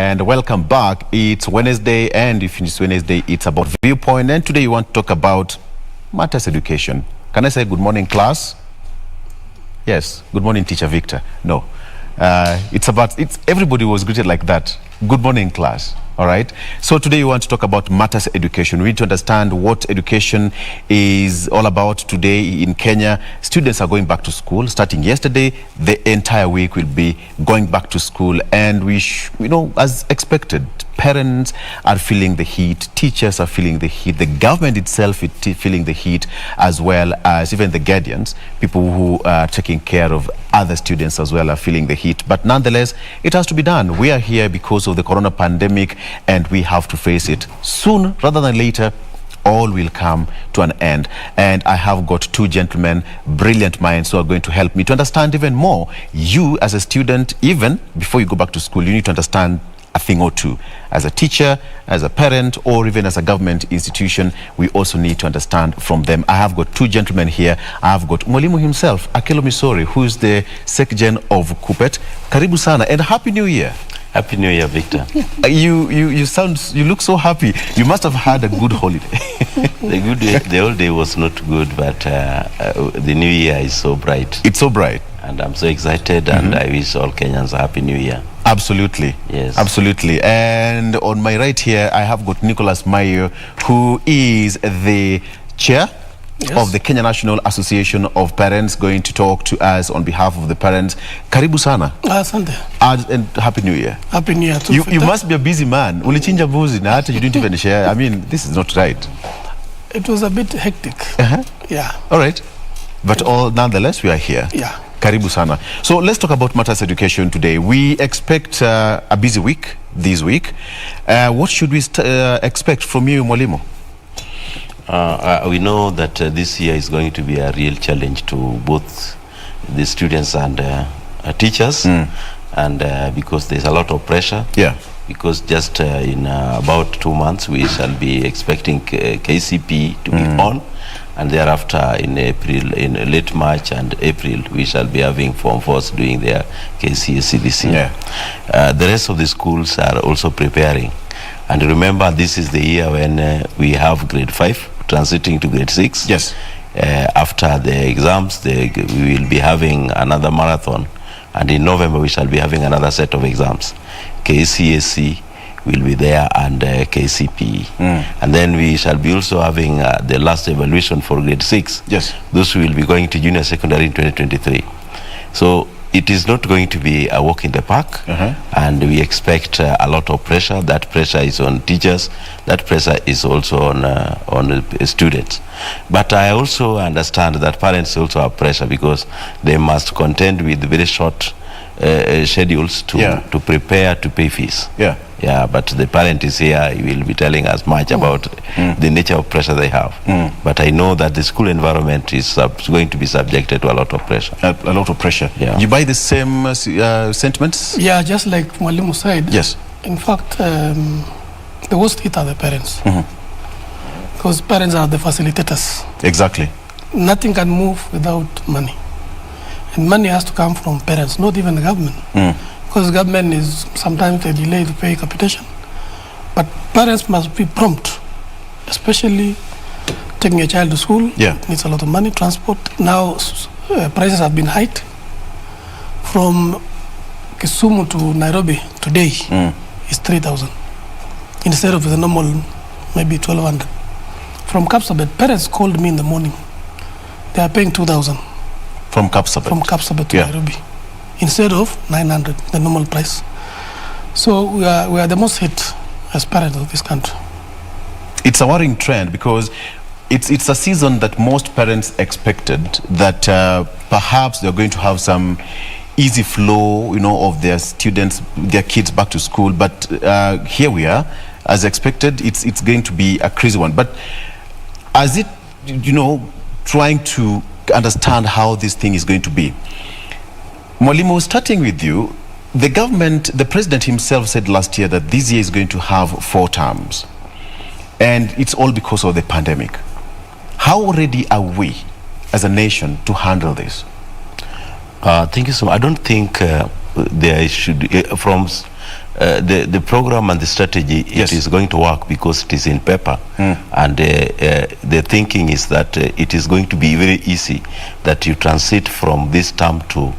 and welcome back. It's Wednesday, and if it's Wednesday, it's about Viewpoint, and today you want to talk about matters education. Can I say good morning, class? Yes. Good morning, teacher Victor. No. Everybody was greeted like that. Good morning, class. All right. So today we want to talk about matters education. We need to understand what education is all about today in Kenya. Students are going back to school starting yesterday. The entire week will be going back to school, and as expected, parents are feeling the heat, teachers are feeling the heat, the government itself is feeling the heat, as well as even the guardians, people who are taking care of other students as well, are feeling the heat. But nonetheless, it has to be done. We are here because of the corona pandemic, and we have to face it. Soon rather than later, all will come to an end. And I have got two gentlemen, brilliant minds, who are going to help me to understand even more. You as a student, even before you go back to school, you need to understand a thing or two. As a teacher, as a parent, or even as a government institution, we also need to understand from them. I have got two gentlemen here. I have got Mwalimu himself, Akello Misori, who is the Sec.Gen of KUPPET. Karibu sana, and Happy New Year. Happy New Year, Victor. You look so happy. You must have had a good holiday. The old day was not good, but the new year is so bright. It's so bright. And I'm so excited, and I wish all Kenyans a Happy New Year. Absolutely. Yes. Absolutely. And on my right here, I have got Maiyo, who is the chair of the Kenya National Association of Parents, going to talk to us on behalf of the parents. Karibu sana. Asante. And Happy New Year. Happy New Year too. You must be a busy man. Ulichinja mbuzi na hata you didn't even share. I mean, this is not right. It was a bit hectic. Yeah. All right. But nonetheless, we are here. Yeah. Karibu sana. So let's talk about matters education today. We expect a busy week this week. What should we expect from you, Mwalimu? We know that this year is going to be a real challenge to both the students and teachers, and because there's a lot of pressure. Yeah. Because just in about 2 months we shall be expecting KCP to be on, and thereafter in late March and April we shall be having Form 4s doing their KCSE this year. Yeah. The rest of the schools are also preparing, and remember, this is the year when we have grade 5 transiting to grade 6. Yes. After the exams, we will be having another marathon, and in November we shall be having another set of exams. KCSE will be there, and KCPE. And then we shall be also having the last evaluation for grade 6. Yes. Those will be going to junior secondary in 2023. So it is not going to be a walk in the park, and we expect a lot of pressure. That pressure is on teachers, that pressure is also on students. But I also understand that parents also have pressure, because they must contend with very short schedules to prepare to pay fees. Yeah, but the parent is here. He will be telling us much about the nature of pressure they have. But I know that the school environment is going to be subjected to a lot of pressure. A lot of pressure. Yeah. You buy the same sentiments? Yeah, just like Mwalimu said. Yes. In fact, the worst hit are the parents. Because parents are the facilitators. Exactly. Nothing can move without money. And money has to come from parents, not even the government. Because government is sometimes a delay to pay capitation. But parents must be prompt, especially taking a child to school. Yeah. Needs a lot of money, transport. Now prices have been hiked. From Kisumu to Nairobi today is 3,000 instead of the normal maybe 1,200. From Kapsabet, parents called me in the morning. They are paying 2,000. From Kapsabet? From Kapsabet to Nairobi, instead of 900, the normal price. So we are the most hit as parents of this country. It's a worrying trend, because it's a season that most parents expected that perhaps they're going to have some easy flow, of their students, their kids back to school. But here we are, as expected, it's going to be a crazy one. But as it, trying to understand how this thing is going to be. Mwalimu, starting with you, the government, the president himself said last year that this year is going to have 4 terms. And it's all because of the pandemic. How ready are we as a nation to handle this? Thank you so much. I don't think there should, from the program and the strategy, Yes. it is going to work because it is in paper. And the thinking is that it is going to be very easy that you transit from this term to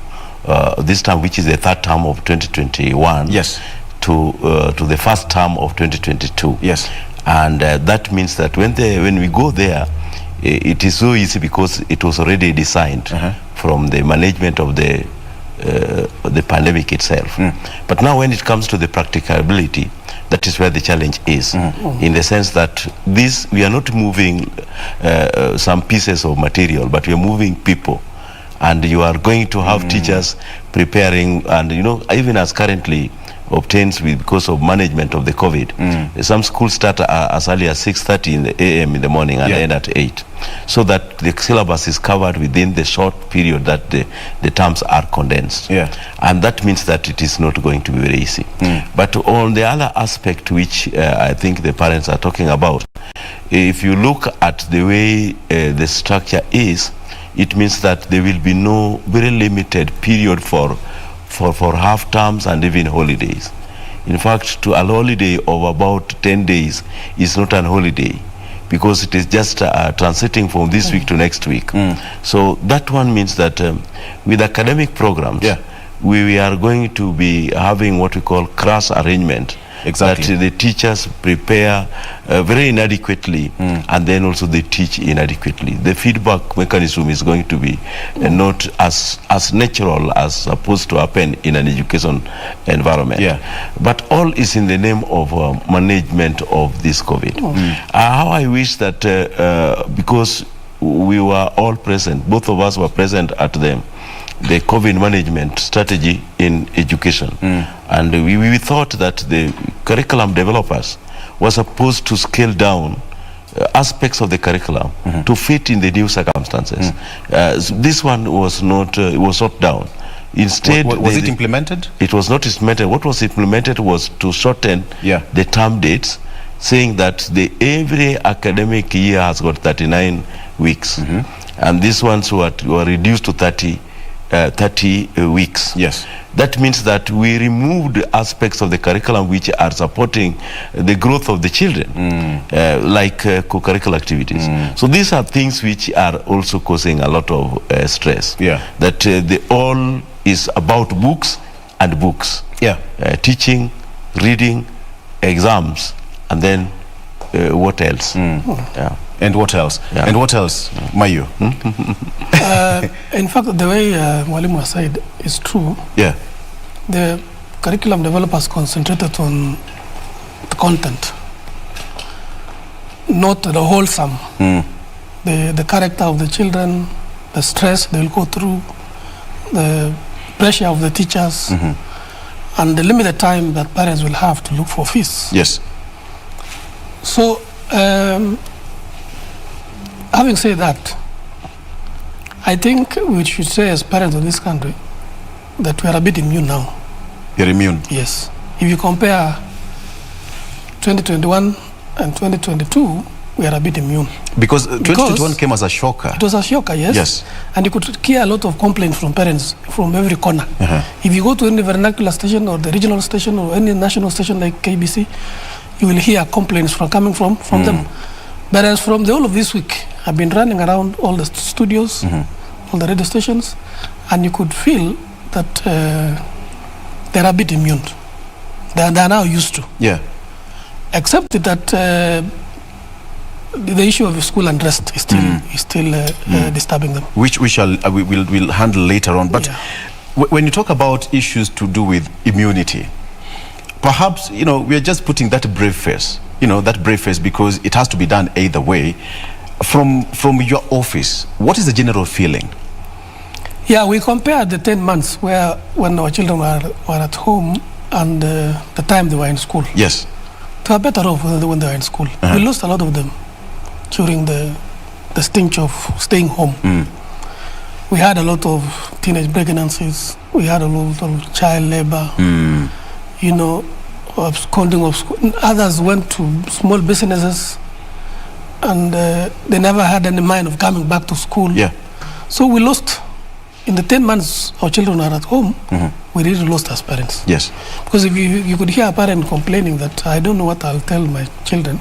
this term, which is the third term of 2021, Yes. to the first term of 2022. Yes. And that means that when we go there, it is so easy because it was already designed from the management of the pandemic itself. But now when it comes to the practicability, that is where the challenge is, in the sense that we are not moving some pieces of material, but we are moving people. And you are going to have teachers preparing, and even as currently obtains because of management of the COVID. Some schools start as early as 6:30 a.m. in the morning and end at 8, so that the syllabus is covered within the short period that the terms are condensed. And that means that it is not going to be very easy. But on the other aspect, which I think the parents are talking about, if you look at the way the structure is, it means that there will be no very limited period for half terms and even holidays. In fact, to a holiday of about 10 days is not an holiday, because it is just transiting from this week to next week. So that one means that with academic programs, we are going to be having what we call crash arrangement. Exactly. That the teachers prepare very inadequately, and then also they teach inadequately. The feedback mechanism is going to be not as natural as supposed to happen in an education environment. But all is in the name of management of this COVID. How I wish that because we were all present, both of us were present at the COVID management strategy in education. And we thought that the curriculum developers were supposed to scale down aspects of the curriculum to fit in the new circumstances. This one was not, it was shut down. Instead, was it implemented? It was not implemented. What was implemented was to shorten the term dates, saying that every academic year has got 39 weeks. And these ones were reduced to 30 weeks. That means that we removed aspects of the curriculum which are supporting the growth of the children, like co-curricular activities. So these are things which are also causing a lot of stress. That the all is about books and books. Teaching, reading, exams, and then what else? And what else? And what else, Maiyo? In fact, the way Mwalimu said is true. The curriculum developers concentrated on the content, not the wholesome. The character of the children, the stress they will go through, the pressure of the teachers, and the limited time that parents will have to look for fees. So, having said that, I think we should say as parents of this country that we are a bit immune now. You're immune? Yes. If you compare 2021 and 2022, we are a bit immune. Because 2021 came as a shocker. It was a shocker, yes. And you could hear a lot of complaints from parents from every corner. If you go to any vernacular station or the regional station or any national station like KBC, you will hear complaints coming from them. But as from the whole of this week, I've been running around all the studios, all the radio stations, and you could feel that they're a bit immune. They're now used to. Except that the issue of school unrest is still disturbing them. Which we'll handle later on. But when you talk about issues to do with immunity, perhaps, we are just putting that brave face. That brave face, because it has to be done either way. From your office, what is the general feeling? We compared the 10 months when our children were at home and the time they were in school. To a better off when they were in school. We lost a lot of them during the stench of staying home. We had a lot of teenage pregnancies. We had a lot of child labor. Absconding of school. Others went to small businesses and they never had any mind of coming back to school. So we lost in the 10 months our children are at home, we really lost as parents. Yes. Because if you could hear a parent complaining that I don't know what I'll tell my children,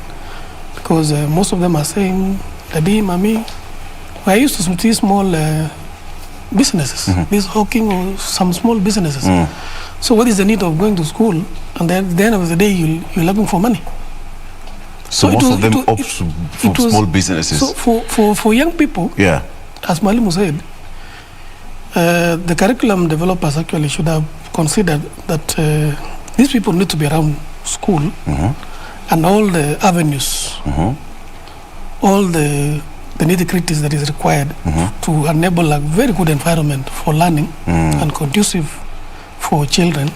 because most of them are saying, Daddy, Mommy, I used to see small businesses, this hawking or some small businesses. So what is the need of going to school and then at the end of the day you're looking for money? So most of them opt for small businesses. So for young people, yeah, as Mwalimu said, the curriculum developers actually should have considered that these people need to be around school and all the avenues, all the nitty-gritties that is required to enable a very good environment for learning and conducive for children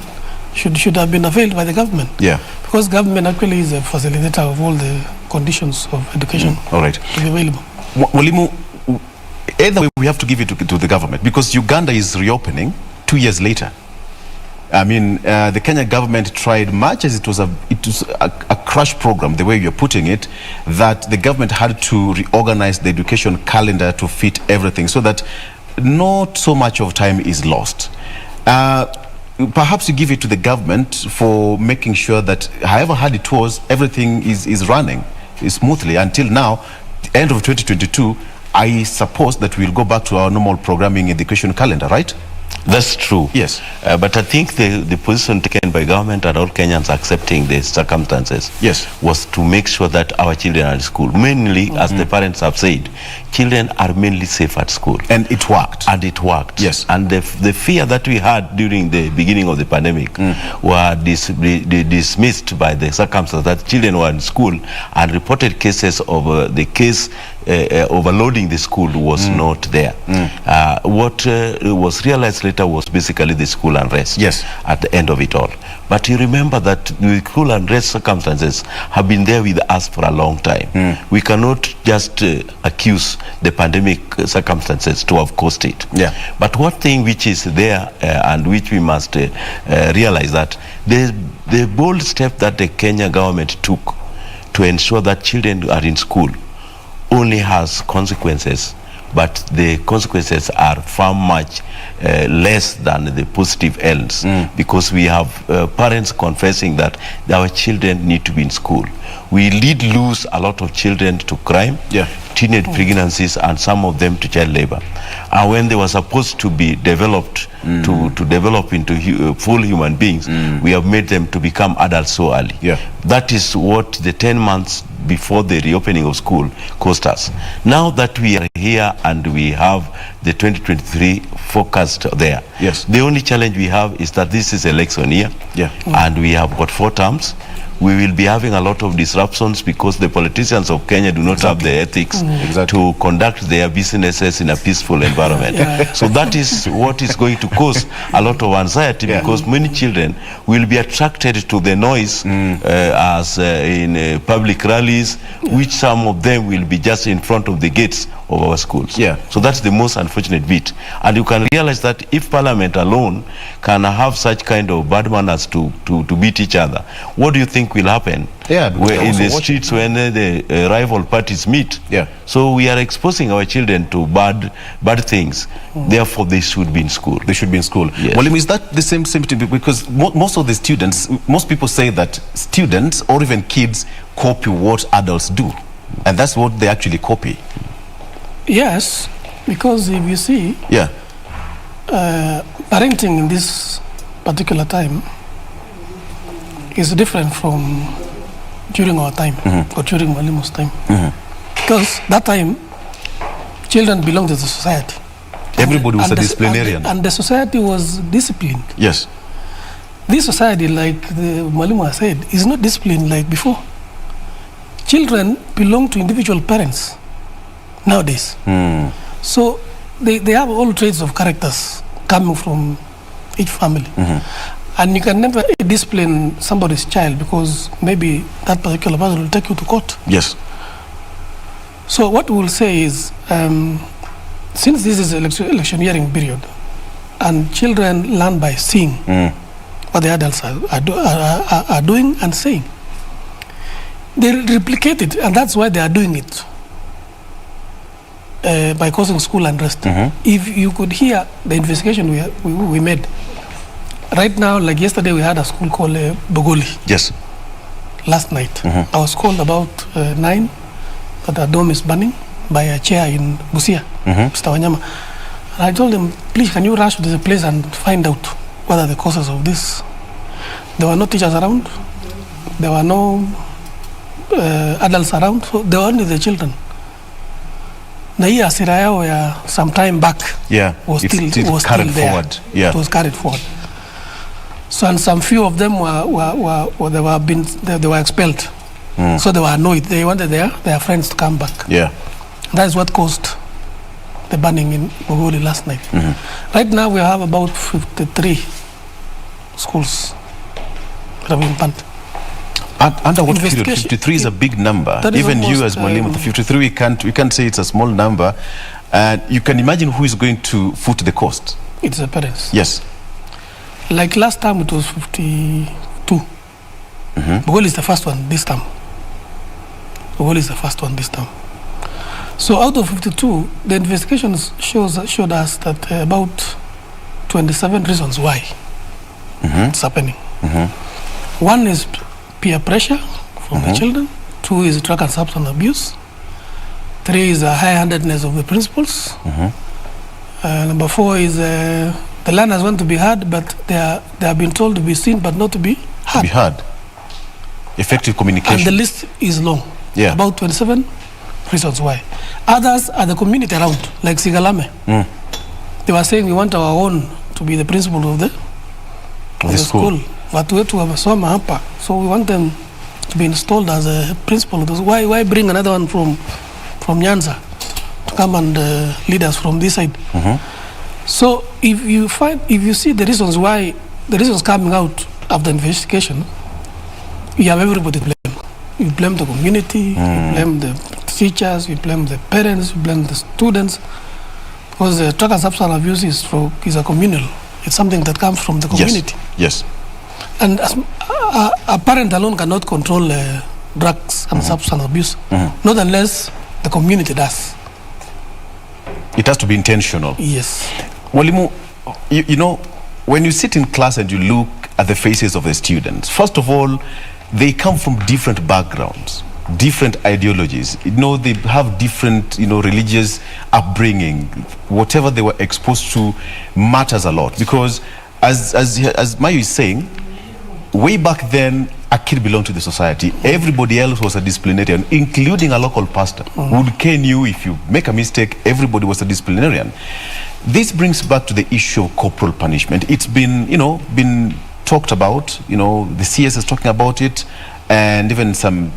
should have been availed by the government. Yeah. Because government actually is a facilitator of all the conditions of education all right. to be available. Mwalimu, either way we have to give it to the government, because Uganda is reopening 2 years later. I mean, the Kenya government tried much as it was a crash program, the way you're putting it, that the government had to reorganize the education calendar to fit everything so that not so much of time is lost. Perhaps you give it to the government for making sure that however hard it was, everything is running smoothly until now, the end of 2022. I suppose that we'll go back to our normal programming education calendar, right? That's true. Yes. But I think the position taken by government and all Kenyans accepting the circumstances was to make sure that our children are in school. Mainly, as the parents have said, children are mainly safe at school. And it worked. And it worked. Yes. And the fear that we had during the beginning of the pandemic were dismissed by the circumstances that children were in school, and reported cases of the case overloading the school was not there. What was realized later was basically the school unrest at the end of it all. But you remember that the school unrest circumstances have been there with us for a long time. We cannot just accuse the pandemic circumstances to have caused it. But one thing which is there and which we must realize that the bold step that the Kenya government took to ensure that children are in school only has consequences, but the consequences are far much less than the positive ends, because we have parents confessing that our children need to be in school. We did lose a lot of children to crime, teenage pregnancies, and some of them to child labor. And when they were supposed to be developed to develop into full human beings, we have made them to become adults so early. That is what the 10 months before the reopening of school cost us. Now that we are here and we have the 2023 forecast there, the only challenge we have is that this is election year, and we have got 4 terms. We will be having a lot of disruptions because the politicians of Kenya do not have the ethics to conduct their businesses in a peaceful environment. So that is what is going to cause a lot of anxiety, because many children will be attracted to the noise as in public rallies, which some of them will be just in front of the gates of our schools. So that's the most unfortunate bit. And you can realize that if Parliament alone can have such kind of bad manners to beat each other, what do you think will happen in the streets when the rival parties meet? So we are exposing our children to bad things. Therefore, they should be in school. They should be in school. Well, is that the same thing? Because most of the students, most people say that students or even kids copy what adults do, and that's what they actually copy. Yes, because if you see, parenting in this particular time is different from during our time or during Mwalimu's time. Because that time, children belonged to the society. Everybody was a disciplinarian. And the society was disciplined. Yes. This society, like the Mwalimu has said, is not disciplined like before. Children belong to individual parents nowadays. So they have all traits of characters coming from each family. And you can never discipline somebody's child because maybe that particular person will take you to court. So what we will say is, since this is electioneering period, and children learn by seeing what the adults are doing and saying, they replicate it, and that's why they are doing it. by causing school unrest. If you could hear the investigation we made, right now, like yesterday, we had a school called Bogoli. Yes. Last night, I was called about 9 that a dome is burning by a chair in Busia, Mr. Wanyama. And I told him, please, can you rush to the place and find out what are the causes of this? There were no teachers around. There were no adults around. So there were only the children. Na hii hasira yao ya some time back was still carried there. Forward. Yeah. It was carried forward. So and some few of them they were expelled. So they were annoyed. They wanted their friends to come back. Yeah. That is what caused the burning in Bogoli last night. Right now we have about 53 schools that have been burned. Under what period? 53 is a big number. Even you as Mwalimu, the 53, we can't say it's a small number. And you can imagine who is going to foot the cost. It's the parents. Yes. Like last time it was 52. Bogoli is the first one this time. Bogoli is the first one this time. So out of 52, the investigations showed us that about 27 reasons why it's happening. One is peer pressure from the children. 2 is drug and substance abuse. 3 is a high-handedness of the principals. Number 4 is the learners want to be heard, but they have been told to be seen, but not to be heard. To be heard. Effective communication. And the list is long. Yeah. About 27 reasons why. Others are the community around, like Sigalame. They were saying we want our own to be the principal of the school. Watu wetu wamesoma hapa, so we want them to be installed as a principal of this. Why bring another one from Nyanza to come and lead us from this side? So if you see the reasons coming out of the investigation, you have everybody to blame. You blame the community, you blame the teachers, you blame the parents, you blame the students, because the drug and substance abuse is a communal. It's something that comes from the community. Yes. And a parent alone cannot control drugs and substance abuse, not unless the community does. It has to be intentional. Yes. Mwalimu, you know, when you sit in class and you look at the faces of the students, first of all, they come from different backgrounds, different ideologies. You know, they have different, religious upbringing. Whatever they were exposed to matters a lot, because as Maiyo is saying, way back then, a kid belonged to the society. Everybody else was a disciplinarian, including a local pastor. Would cane you if you make a mistake. Everybody was a disciplinarian. This brings back to the issue of corporal punishment. It's been, been talked about. The CS is talking about it, and even some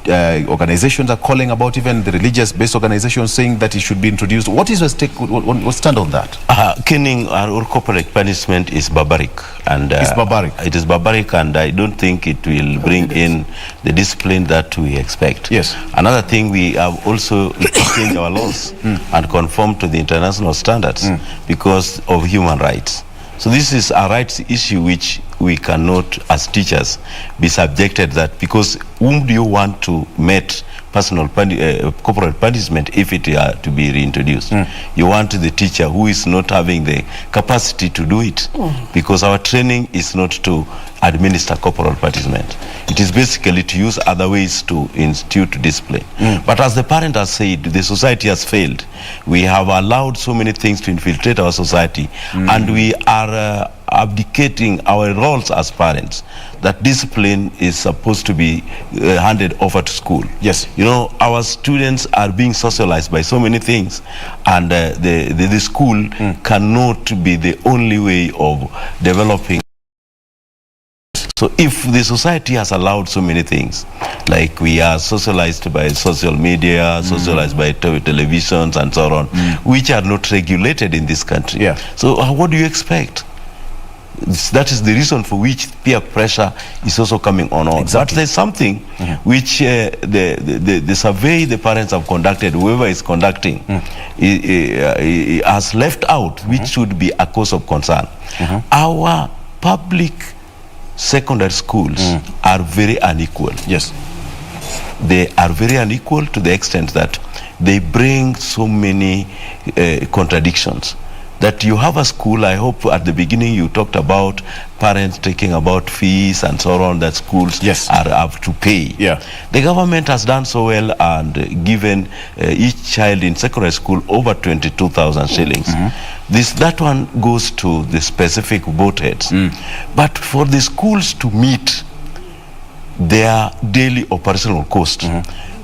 organizations are calling about, even the religious-based organizations saying that it should be introduced. What is your stake? What stand on that? Caning or corporate punishment is barbaric, and it's barbaric. It is barbaric, and I don't think it will bring in the discipline that we expect. Yes. Another thing, we have also changed our laws and conform to the international standards because of human rights. So this is a rights issue which we cannot, as teachers, be subjected that, because whom do you want to meet personal corporate punishment if it are to be reintroduced? You want the teacher who is not having the capacity to do it, because our training is not to administer corporal punishment. It is basically to use other ways to institute discipline. But as the parent has said, the society has failed. We have allowed so many things to infiltrate our society, and we are abdicating our roles as parents, that discipline is supposed to be handed over to school. Yes. Our students are being socialized by so many things, and the school cannot be the only way of developing. So if the society has allowed so many things, like we are socialized by social media, socialized by televisions and so on, which are not regulated in this country. Yeah. So what do you expect? That is the reason for which peer pressure is also coming on. Exactly. But there's something which the survey the parents have conducted, whoever is conducting, has left out, which should be a cause of concern. Our public secondary schools are very unequal. Yes. They are very unequal to the extent that they bring so many contradictions. That you have a school, I hope at the beginning you talked about parents taking about fees and so on that schools are have to pay. Yeah. The government has done so well and given each child in secondary school over 22,000 shillings. That one goes to the specific boat heads. But for the schools to meet their daily operational cost,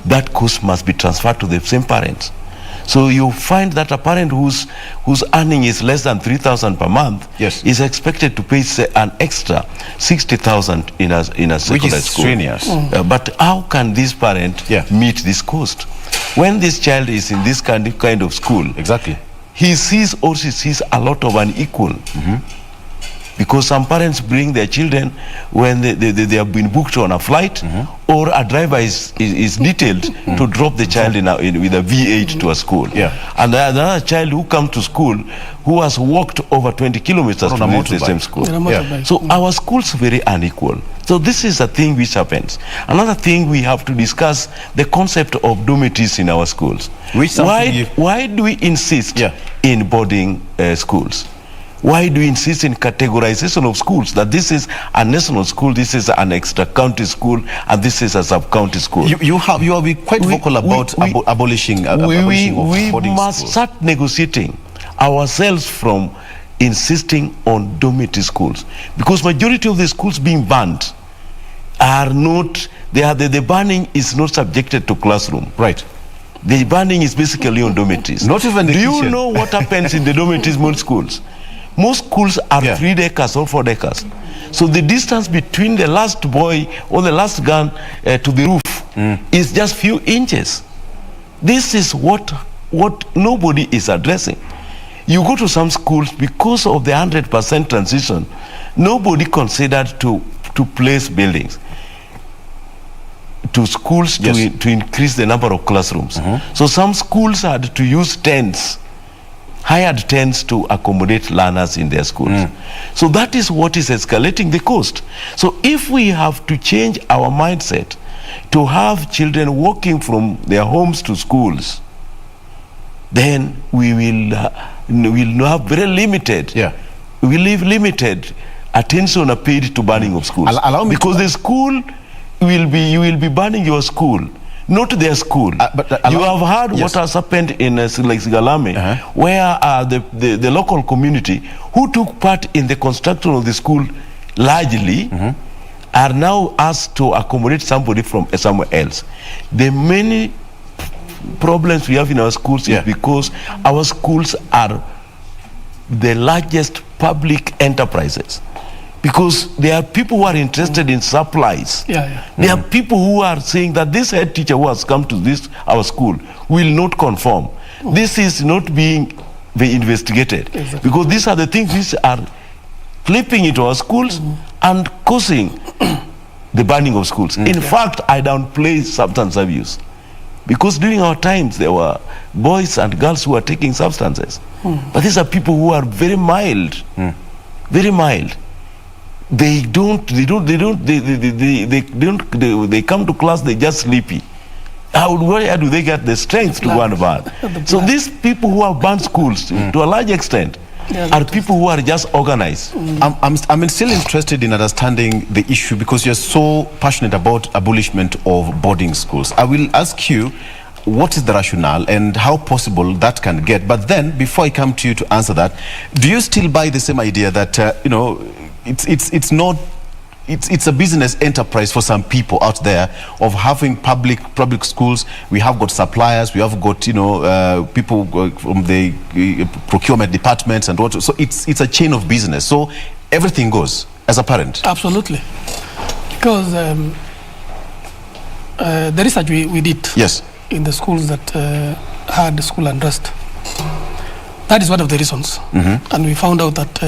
that cost must be transferred to the same parents. So you find that a parent whose earning is less than 3,000 per month is expected to pay an extra 60,000 in a secondary school. Which is strenuous. But how can this parent meet this cost? When this child is in this kind of school, he sees or she sees a lot of unequal. Because some parents bring their children when they have been booked on a flight, or a driver is detailed to drop the child with a V8 to a school. And another child who comes to school who has walked over 20 kilometers to reach the same school. So our schools are very unequal. So this is a thing which happens. Another thing, we have to discuss the concept of dormitories in our schools. Why do we insist in boarding schools? Why do we insist in categorization of schools, that this is a national school, this is an extra county school, and this is a sub-county school? You have been quite vocal about abolishing of boarding schools. We must start negotiating ourselves from insisting on dormitory schools, because majority of the schools being banned are not, the banning is not subjected to classroom. The banning is basically on dormitories. Not even the kitchen. Do you know what happens in the dormitories, most schools? Most schools are 3 deckers or 4 deckers. So the distance between the last boy or the last gun to the roof is just few inches. This is what nobody is addressing. You go to some schools, because of the 100% transition, nobody considered to place buildings to schools to increase the number of classrooms. So some schools had to use tents, hired tents to accommodate learners in their schools. So that is what is escalating the cost. So if we have to change our mindset to have children walking from their homes to schools, then we will have very limited, we leave limited attention paid to banning of schools. Because the school you will be banning your school, not their school. You have heard what has happened in Sigalame, where the local community who took part in the construction of the school largely are now asked to accommodate somebody from somewhere else. The many problems we have in our schools is because our schools are the largest public enterprises. Because there are people who are interested in supplies. There are people who are saying that this head teacher who has come to our school will not conform. This is not being investigated. Because these are the things which are flipping into our schools and causing the banning of schools. In fact, I downplay substance abuse. Because during our times, there were boys and girls who were taking substances. But these are people who are very mild. Very mild. They come to class, they just sleepy. Where do they get the strength to go and ban? So these people who have banned schools, to a large extent, are people who are just organized. I'm still interested in understanding the issue, because you're so passionate about abolishment of boarding schools. I will ask you, what is the rationale and how possible that can get? But then, before I come to you to answer that, do you still buy the same idea that it's a business enterprise for some people out there of having public schools? We have got suppliers, we have got people from the procurement departments and what. So it's a chain of business. So everything goes as a parent. Absolutely, because the research we did in the schools that had school unrest, that is one of the reasons, and we found out that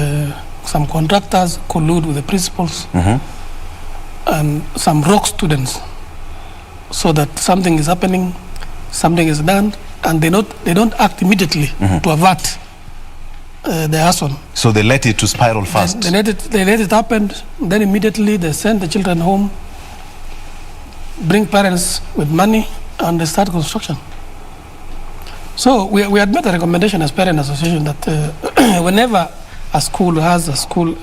some contractors collude with the principals and some rock students, so that something is happening, something is done, and they don't act immediately to avert the arson. So they let it to spiral fast. They let it happen, then immediately they send the children home, bring parents with money, and they start construction. So we had made a recommendation as parent association that whenever a school has a school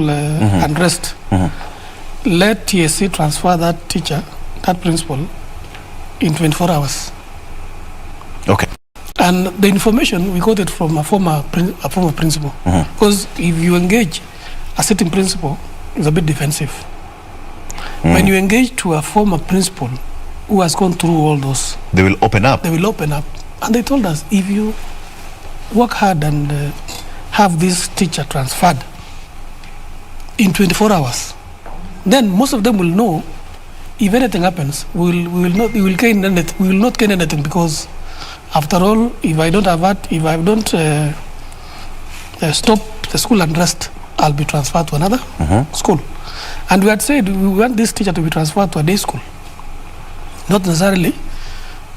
unrest, let TSC transfer that teacher, that principal, in 24 hours. Okay. And the information, we got it from a former principal. Because if you engage a sitting principal, it's a bit defensive. When you engage to a former principal who has gone through all those, they will open up. They will open up. And they told us, if you work hard and have this teacher transferred in 24 hours, then most of them will know if anything happens, we will not gain anything, because after all, if I don't stop the school unrest, I'll be transferred to another school. And we had said we want this teacher to be transferred to a day school, not necessarily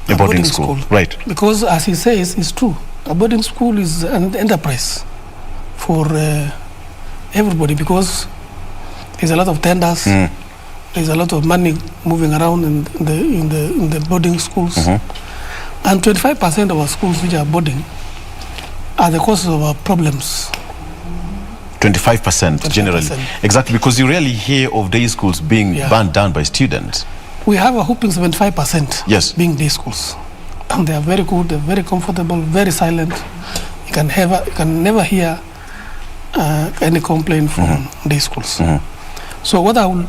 a boarding school. Right. Because as he says, it's true. A boarding school is an enterprise for everybody, because there's a lot of tenders, there's a lot of money moving around in the boarding schools. And 25% of our schools which are boarding are the causes of our problems. 25% generally. Exactly, because you rarely hear of day schools being burned down by students. We have a whopping 75% being day schools. And they are very good, they're very comfortable, very silent. You can never hear any complaint from day schools. So what I would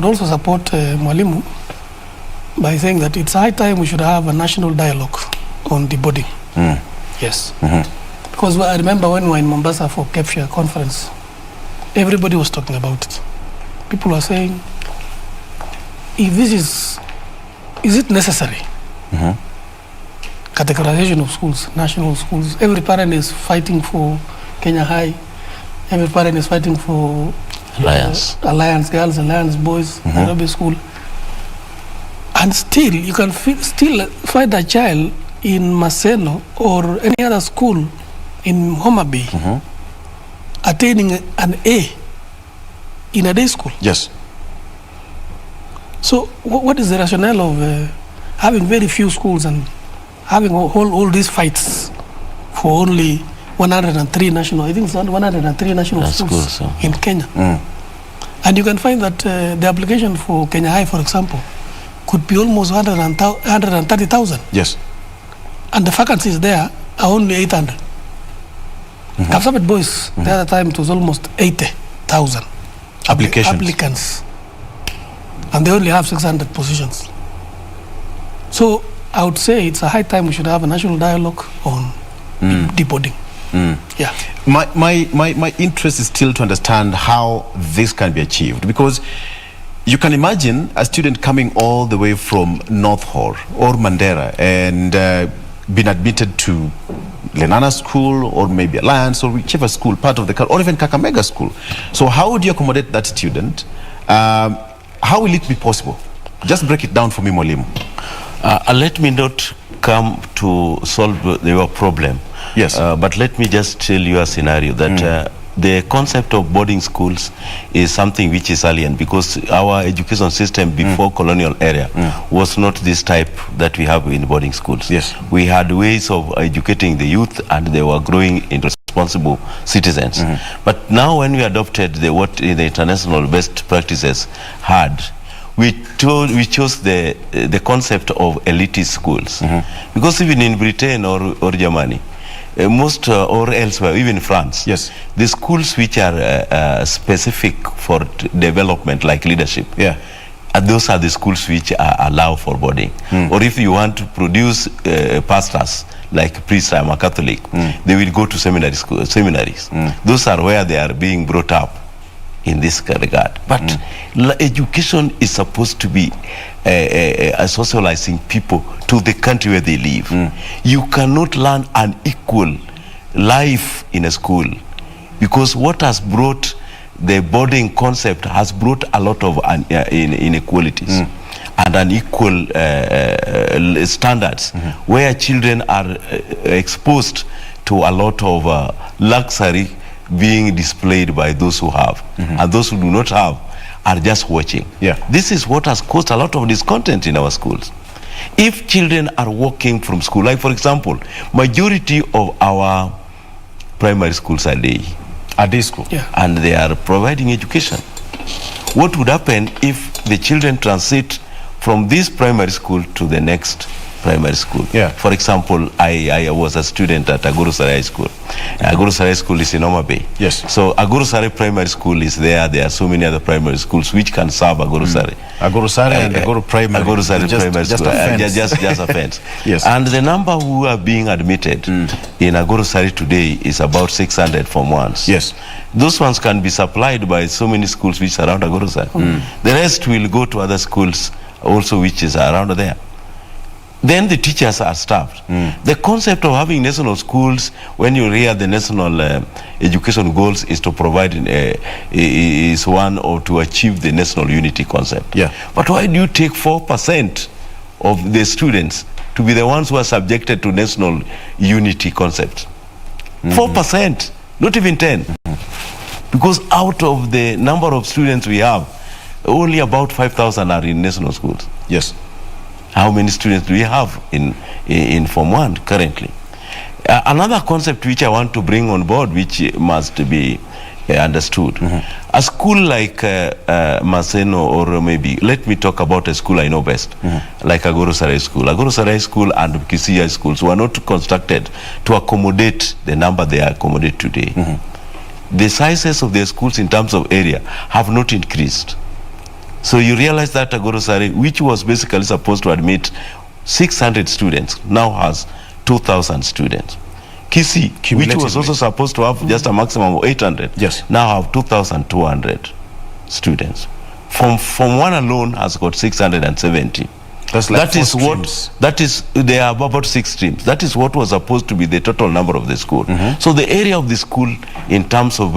also support Mwalimu by saying that it's high time we should have a national dialogue on the boarding. Yes. Because I remember when we were in Mombasa for KEPFIA conference, everybody was talking about it. People were saying, if this is it necessary? Categorization of schools, national schools, every parent is fighting for Kenya High, every parent is fighting for Alliance Girls, Alliance Boys, Nairobi School. And still, you can still find a child in Maseno or any other school in Homa Bay attaining an A in a day school. Yes. So what is the rationale of having very few schools and having all these fights for only 103 national, I think it's 103 national schools in Kenya. And you can find that the application for Kenya High, for example, could be almost 130,000. Yes. And the vacancies there are only 800. Kapsabet Boys, the other time it was almost 80,000 applicants. And they only have 600 positions. So I would say it's a high time we should have a national dialogue on deboarding. Yeah. My interest is still to understand how this can be achieved, because you can imagine a student coming all the way from North Hall or Mandera and been admitted to Lenana School or maybe Alliance or whichever school, part of the country, or even Kakamega School. So how would you accommodate that student? How will it be possible? Just break it down for me, Mwalimu. Let me not come to solve your problem. Yes. But let me just tell you a scenario that the concept of boarding schools is something which is alien, because our education system before colonial era was not this type that we have in boarding schools. Yes. We had ways of educating the youth, and they were growing into responsible citizens. But now when we adopted what the international best practices had, we chose the concept of elitist schools. Because even in Britain or Germany, most or elsewhere, even France, the schools which are specific for development, like leadership, those are the schools which allow for boarding. Or if you want to produce pastors, like priests, I'm a Catholic, they will go to seminaries. Those are where they are being brought up in this regard. But education is supposed to be socializing people to the country where they live. You cannot learn an equal life in a school, because what has brought the boarding concept has brought a lot of inequalities and unequal standards, where children are exposed to a lot of luxury being displayed by those who have, and those who do not have are just watching. This is what has caused a lot of discontent in our schools. If children are walking from school, like for example, majority of our primary schools are day. Are day school? Yeah. And they are providing education. What would happen if the children transit from this primary school to the next primary school? Yeah. For example, I was a student at Agurusari High School. Agurusari High School is in Homa Bay. Yes. So Agurusari Primary School is there. There are so many other primary schools which can serve Agurusari. Agurusari and Aguru Primary. Agurusari Primary just School. a fence. Just a fence. Yes. And the number who are being admitted in Agurusari today is about 600 Form 1s. Yes. Those ones can be supplied by so many schools which surround Agurusari. The rest will go to other schools also which is around there. Then the teachers are staffed. The concept of having national schools, when you hear the national education goals, is to provide is one or to achieve the national unity concept. Yeah. But why do you take 4% of the students to be the ones who are subjected to national unity concept? 4%, not even 10. Because out of the number of students we have, only about 5,000 are in national schools. Yes. How many students do we have in Form 1 currently? Another concept which I want to bring on board, which must be understood. A school like Maseno, or maybe, let me talk about a school I know best, like Agurusari School. Agurusari School and KBC schools were not constructed to accommodate the number they accommodate today. The sizes of their schools in terms of area have not increased. So you realize that Agurusari, which was basically supposed to admit 600 students, now has 2,000 students. KC, which was also supposed to have just a maximum of 800, yes, now have 2,200 students. Form 1 alone has got 670. That's like that is what, they are about 6 streams. That is what was supposed to be the total number of the school. So the area of the school in terms of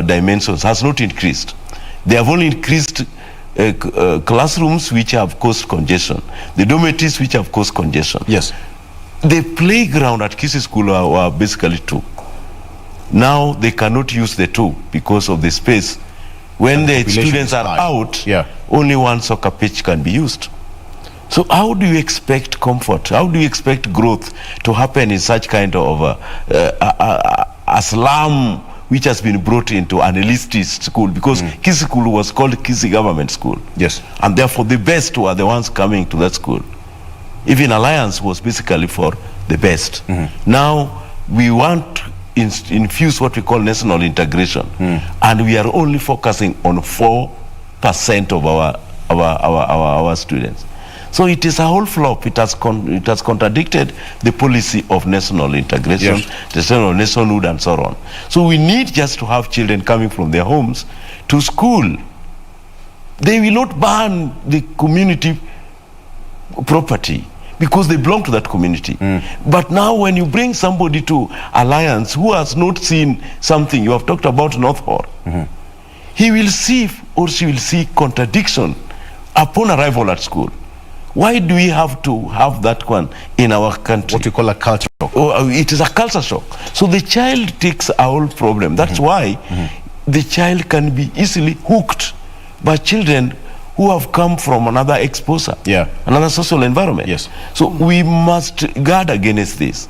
dimensions has not increased. They have only increased classrooms which have caused congestion, the dormitories which have caused congestion. Yes. The playground at KBC School were basically 2. Now they cannot use the 2 because of the space. When the students are out, only one soccer pitch can be used. So how do you expect comfort? How do you expect growth to happen in such kind of a slum which has been brought into an elitist school? Because KBC School was called KBC Government School. Yes. And therefore the best were the ones coming to that school. Even Alliance was basically for the best. Now we want to infuse what we call national integration. And we are only focusing on 4% of our students. So it is a whole flop. It has contradicted the policy of national integration, the nationhood and so on. So we need just to have children coming from their homes to school. They will not ban the community property because they belong to that community. But now when you bring somebody to Alliance who has not seen something, you have talked about North Hall, he will see or she will see contradiction upon arrival at school. Why do we have to have that one in our country? What you call a culture shock. Oh, it is a culture shock. So the child takes a whole problem. That's why the child can be easily hooked by children who have come from another exposure, another social environment. Yes. So we must guard against this.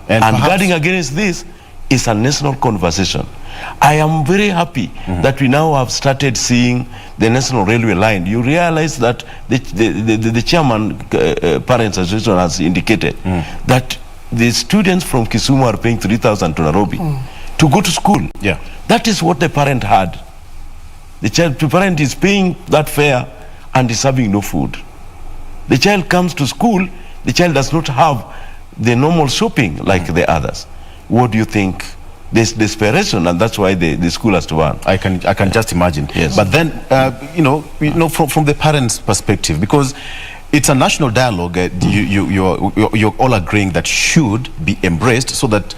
And guarding against this is a national conversation. I am very happy that we now have started seeing the National Railway line. You realize that the chairman, Parents Association, has indicated that the students from Kisumu are paying 3,000 to Nairobi to go to school. That is what the parent had. The parent is paying that fare and is having no food. The child comes to school, the child does not have the normal shopping like the others. What do you think? There's desperation, and that's why the school has to run. I can just imagine. Yes. But then, from the parents' perspective, because it's a national dialogue, you're all agreeing that should be embraced, so that,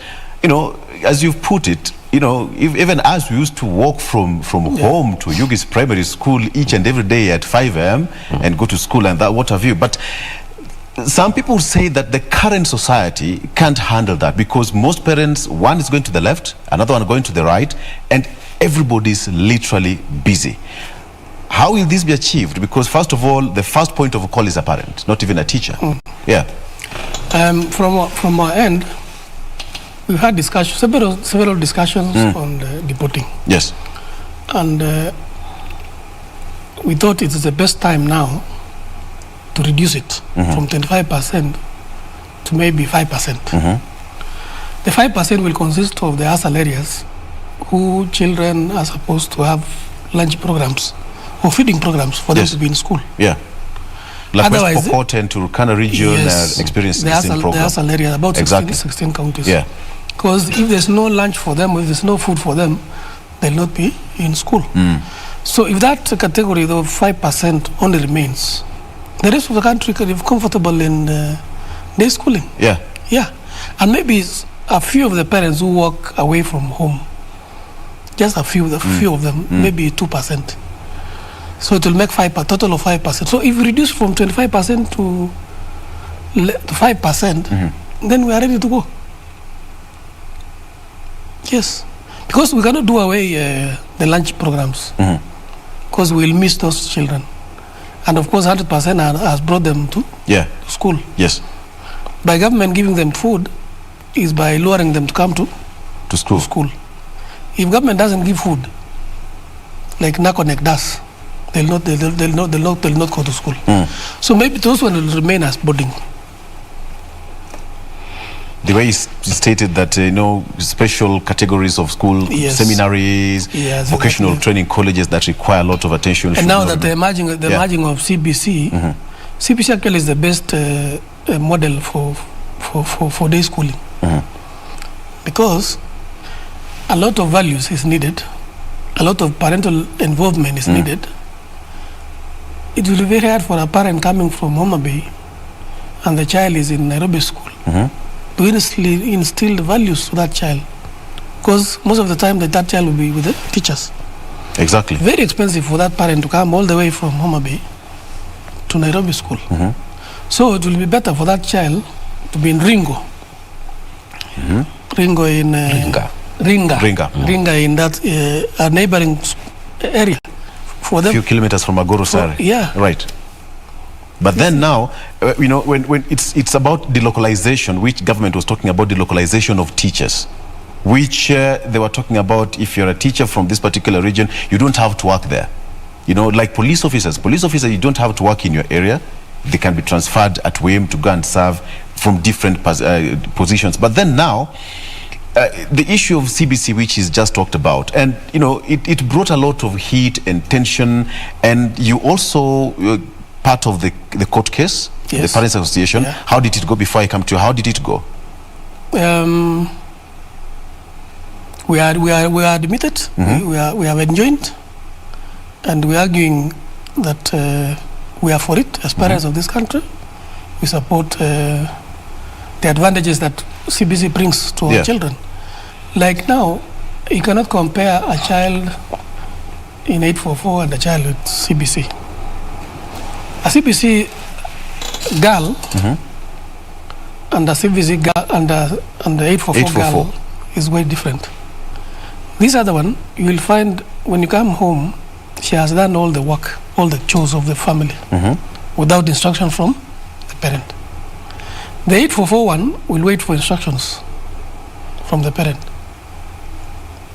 as you've put it, even as we used to walk from home to Yugi's primary school each and every day at 5 a.m. and go to school and that, what have you. But some people say that the current society can't handle that because most parents, one is going to the left, another one going to the right, and everybody's literally busy. How will this be achieved? Because first of all, the first point of call is a parent, not even a teacher. Yeah. From our end, we've had discussions, several discussions on deporting. Yes. And we thought it is the best time now to reduce it from 25% to maybe 5%. The 5% will consist of the ASAL areas who children are supposed to have lunch programs or feeding programs for them to be in school. Yeah. Like Otherwise, West Pokot and Turkana region experience the this program. The ASAL area, about 16 counties. Yeah. Because if there's no lunch for them, if there's no food for them, they'll not be in school. So if that category, the 5% only remains, the rest of the country can be comfortable in day schooling. Yeah. Yeah. And maybe a few of the parents who walk away from home, just a few of them, maybe 2%. So it will make a total of 5%. So if we reduce from 25% to 5%, then we are ready to go. Yes. Because we cannot do away the lunch programs. Because we will miss those children. And of course, 100% has brought them to school. Yes. By government giving them food is by luring them to come to school. If government doesn't give food, like Nakonek does, they'll not go to school. So maybe those one will remain as boarding. The way it's stated that special categories of school, seminaries, vocational training colleges that require a lot of attention. And now that the emerging of CBC, CBC actually is the best model for day schooling, because a lot of values is needed, a lot of parental involvement is needed. It will be very hard for a parent coming from Homa Bay and the child is in Nairobi school to instill the values to that child, because most of the time that child will be with the teachers. Exactly. Very expensive for that parent to come all the way from Homa Bay to Nairobi school. So it will be better for that child to be in Ringo. Ringo in Ringa in that a neighboring area for them. A few kilometers from Agoro Sare. Yeah. Right. But then now, when it's about delocalization, which government was talking about delocalization of teachers, which they were talking about, if you're a teacher from this particular region, you don't have to work there. Like police officers, you don't have to work in your area. They can be transferred at whim to go and serve from different positions. But then now, the issue of CBC, which is just talked about, and it brought a lot of heat and tension, and you also part of the court case, the Parents Association. How did it go before I come to you? How did it go? We are admitted. We have enjoined, and we are arguing that we are for it as parents of this country. We support the advantages that CBC brings to our children. Like now, you cannot compare a child in 844 and a child with CBC. A CBC girl and a CBC girl and the 844 girl is very different. This other one, you will find when you come home, she has done all the work, all the chores of the family without instruction from the parent. The 844 one will wait for instructions from the parent.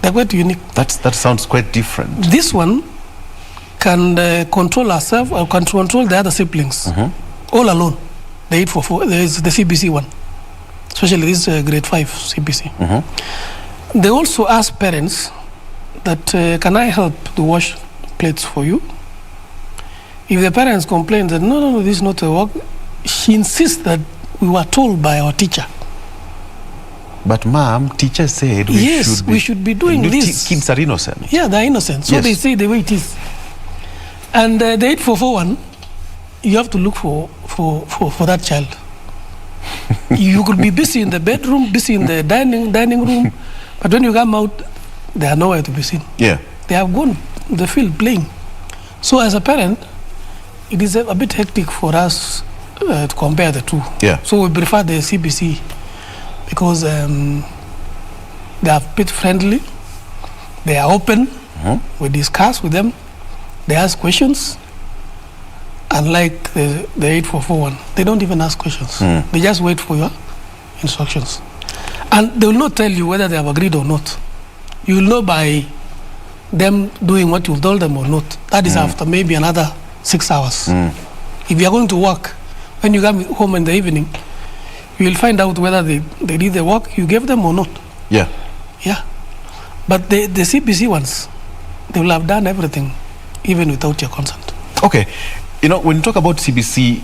They're quite unique. That sounds quite different. This one can control herself or can control the other siblings all alone. The 844, there is the CBC one, especially this grade 5 CBC. They also ask parents that, can I help to wash plates for you? If the parents complain that, no, this is not a work, she insists that we were told by our teacher. But ma'am, teacher said we should be doing this. Kids are innocent. Yeah, they're innocent. So they say the way it is. And the 844 one, you have to look for that child. You could be busy in the bedroom, busy in the dining room, but when you come out, they are nowhere to be seen. Yeah. They have gone in the field playing. So as a parent, it is a bit hectic for us to compare the two. Yeah. So we prefer the CBC because they are a bit friendly, they are open, we discuss with them, They ask questions, unlike the 8441. They don't even ask questions. They just wait for your instructions. And they will not tell you whether they have agreed or not. You will know by them doing what you told them or not. That is after maybe another 6 hours. If you are going to work, when you come home in the evening, you will find out whether they did the work you gave them or not. Yeah. Yeah. But the CBC ones, they will have done everything, even without your consent. Okay. You know, when you talk about CBC,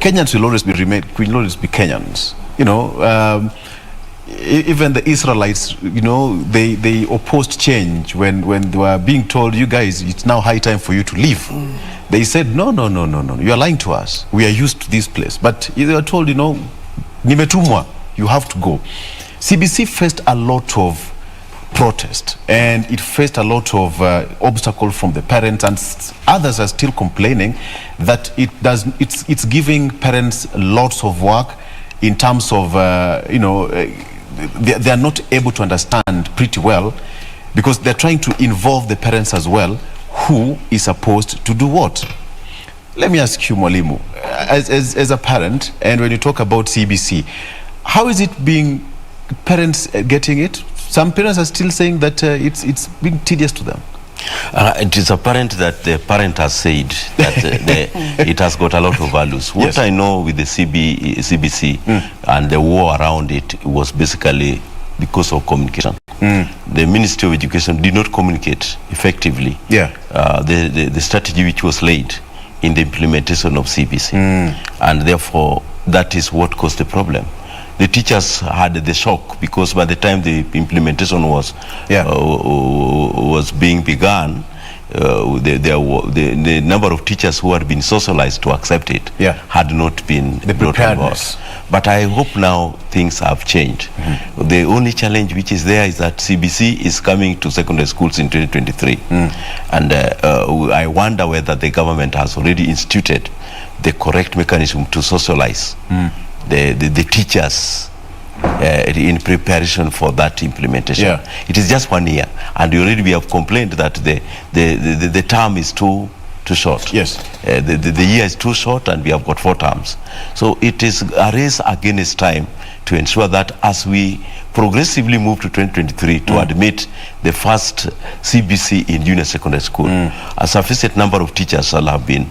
Kenyans will always be Kenyans. You know, even the Israelites, you know, they opposed change when they were being told, you guys, it's now high time for you to leave. They said, no, you are lying to us. We are used to this place. But they were told, you know, nimetumwa, you have to go. CBC faced a lot of protest, and it faced a lot of obstacles from the parents, and others are still complaining that it's giving parents lots of work in terms of, you know, they are not able to understand pretty well, because they're trying to involve the parents as well, who is supposed to do what. Let me ask you, Mwalimu, as a parent, and when you talk about CBC, how is it being, parents getting it? Some parents are still saying that it's being tedious to them. It is apparent that the parent has said that it has got a lot of values. What I know with the CBC and the war around it was basically because of communication. The Ministry of Education did not communicate effectively the strategy which was laid in the implementation of CBC. And therefore, that is what caused the problem. The teachers had the shock, because by the time the implementation was being begun, the number of teachers who had been socialized to accept it had not been brought about. But I hope now things have changed. The only challenge which is there is that CBC is coming to secondary schools in 2023. And I wonder whether the government has already instituted the correct mechanism to socialize the teachers in preparation for that implementation. It is just 1 year, and already we have complained that the term is too short. The year is too short, and we have got 4 terms. So it is a race against time to ensure that as we progressively move to 2023 to admit the first CBC in junior secondary school, a sufficient number of teachers shall have been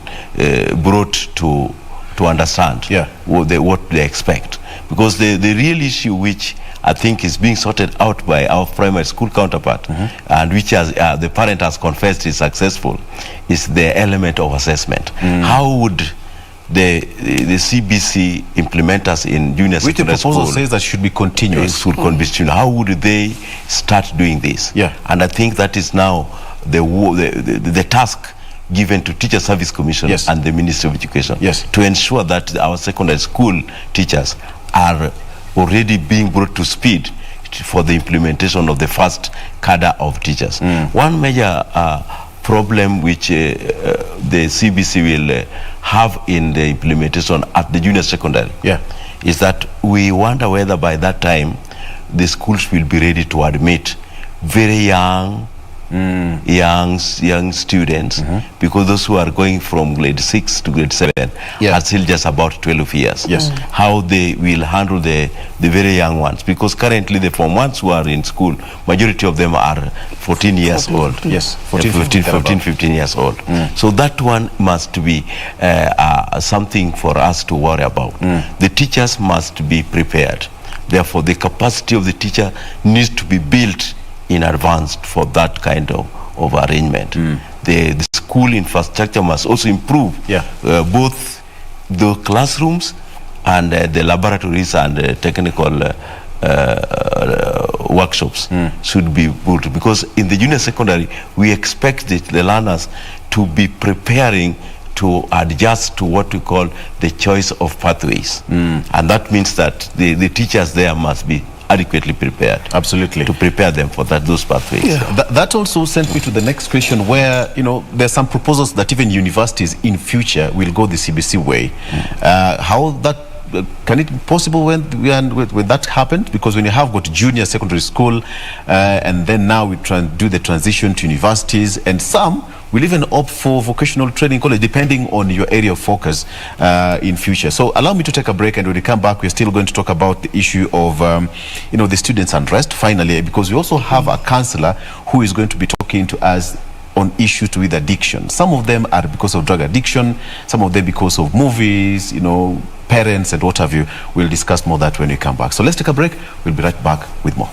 brought to understand what they expect. Because the real issue which I think is being sorted out by our primary school counterpart, and which has, the parent has confessed is successful, is the element of assessment. How would the CBC implementers in junior secondary school, which the proposal says that should be continuous, how would they start doing this? And I think that is now the task given to Teacher Service Commission and the Ministry of Education to ensure that our secondary school teachers are already being brought to speed for the implementation of the first cadre of teachers. One major problem which the CBC will have in the implementation at the junior secondary is that we wonder whether by that time the schools will be ready to admit very young students, because those who are going from grade 6 to grade 7 are still just about 12 years. How they will handle the very young ones, because currently the Form 1s who are in school, majority of them are 14 years old. 15 years old. So that one must be something for us to worry about. The teachers must be prepared. Therefore, the capacity of the teacher needs to be built in advance for that kind of arrangement. The school infrastructure must also improve, both the classrooms and the laboratories and technical workshops should be built, because in the junior secondary we expect the learners to be preparing to adjust to what we call the choice of pathways, and that means that the teachers there must be adequately prepared. Absolutely. To prepare them for those pathways. That also sent me to the next question, where, you know, there's some proposals that even universities in future will go the CBC way. How that can it be possible when that happened? Because when you have got junior secondary school and then now we do the transition to universities, and some will even opt for vocational training college, depending on your area of focus in future. So allow me to take a break, and when we come back, we're still going to talk about the issue of, the students' unrest, finally, because we also have a counselor who is going to be talking to us on issues with addiction. Some of them are because of drug addiction, some of them because of movies, parents and what have you. We'll discuss more of that when we come back. So let's take a break. We'll be right back with more.